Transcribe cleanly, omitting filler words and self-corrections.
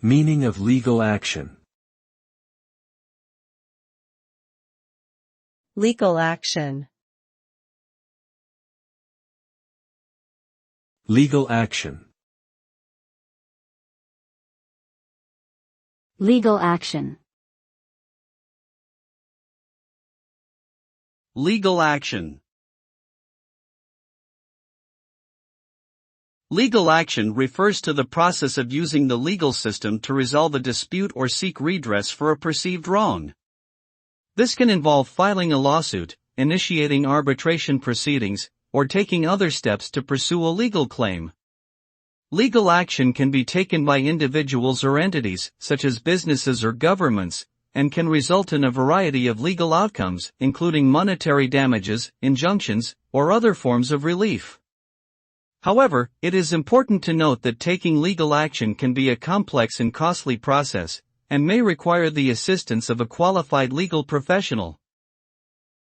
Meaning of legal action. Legal action. Legal action. Legal action. Legal action. Legal action refers to the process of using the legal system to resolve a dispute or seek redress for a perceived wrong. This can involve filing a lawsuit, initiating arbitration proceedings, or taking other steps to pursue a legal claim. Legal action can be taken by individuals or entities, such as businesses or governments, and can result in a variety of legal outcomes, including monetary damages, injunctions, or other forms of relief. However, it is important to note that taking legal action can be a complex and costly process, and may require the assistance of a qualified legal professional.